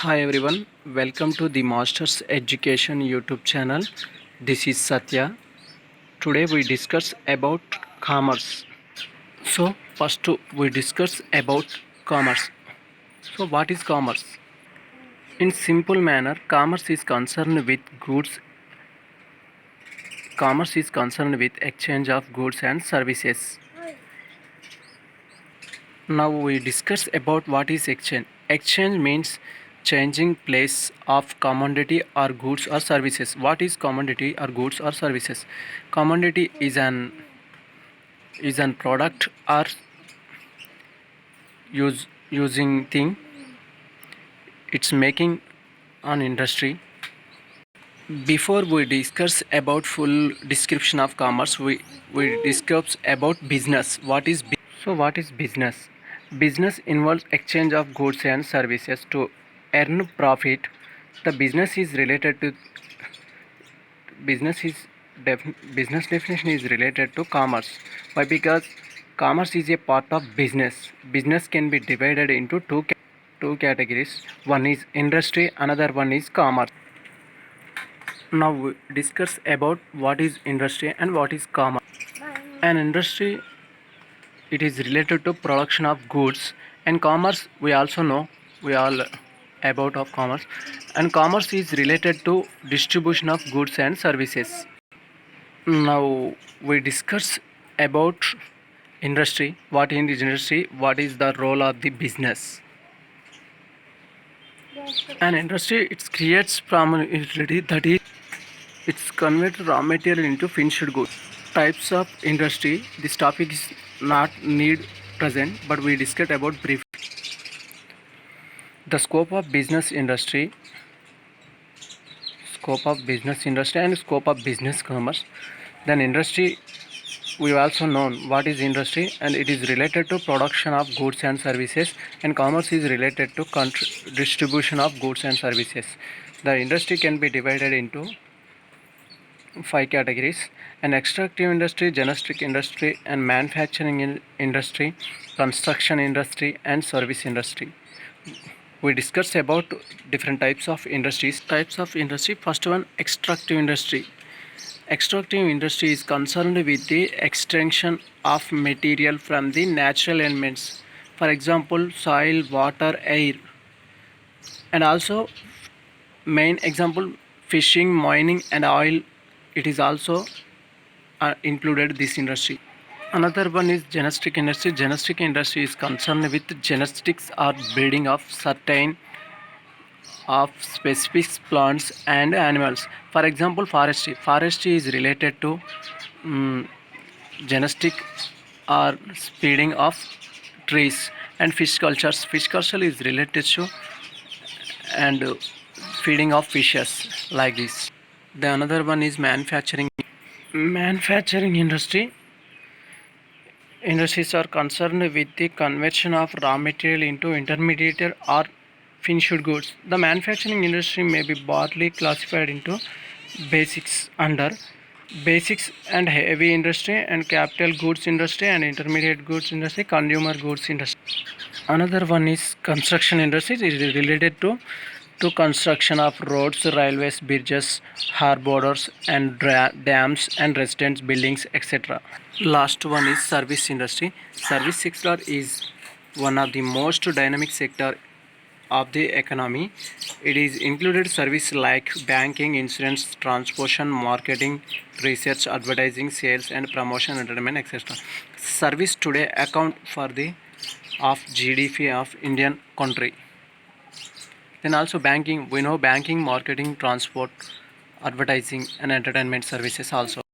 Hi everyone, welcome to the Masters Education YouTube channel. This is Satya. Today we discuss about commerce. So first we discuss about commerce. So what is commerce? In simple manner, commerce is concerned with goods. Commerce is concerned with exchange of goods and services. Now we discuss about what is exchange. Exchange means changing place of commodity or goods or services. What is commodity or goods or services? Commodity is an product or using thing. It's making an industry. Before we discuss about full description of commerce, we discuss about business. What is business? Business involves exchange of goods and services to earn profit. The business is related to business is business definition is related to commerce. Why? Because commerce is a part of business. Business can be divided into two categories. One is industry, another one is commerce. Now we discuss about what is industry and what is commerce. An industry, it is related to production of goods, and commerce we also know, we all about of commerce, and commerce is related to distribution of goods and services. Now we discuss about industry. What in this industry, what is the role of the business? An industry, it creates from a utility, that is it's convert raw material into finished goods. Types of industry, this topic is not need present, but we discuss about brief. The scope of business industry and scope of business commerce. Then industry, we also known what is industry, and it is related to production of goods and services, and commerce is related to distribution of goods and services. The industry can be divided into five categories: an extractive industry, generic industry, and manufacturing industry, construction industry, and service industry. We discussed about different types of industries. Types of industry. First one, extractive industry. Extractive industry is concerned with the extraction of material from the natural elements, for example soil, water, air, and also main example fishing, mining, and oil. It is also included this industry. Another one is generic industry. Generic industry is concerned with genetics or breeding of certain of specific plants and animals. For example, forestry. Forestry is related to genetic or speeding of trees, and fish cultures. Fish culture is related to and feeding of fishes, like this. The another one is manufacturing. Manufacturing industry. Industries are concerned with the conversion of raw material into intermediate or finished goods. The manufacturing industry may be broadly classified into basics under basics and heavy industry, and capital goods industry, and intermediate goods industry, consumer goods industry. Another one is construction industry. It is related to construction of roads, railways, bridges, harbors, and dams, and residence buildings, etc. Last one is service industry. Service sector is one of the most dynamic sector of the economy. It is included service like banking, insurance, transportation, marketing, research, advertising, sales and promotion, entertainment, etc. Service today account for the of GDP of Indian country. Then also banking, we know banking, marketing, transport, advertising and entertainment services also.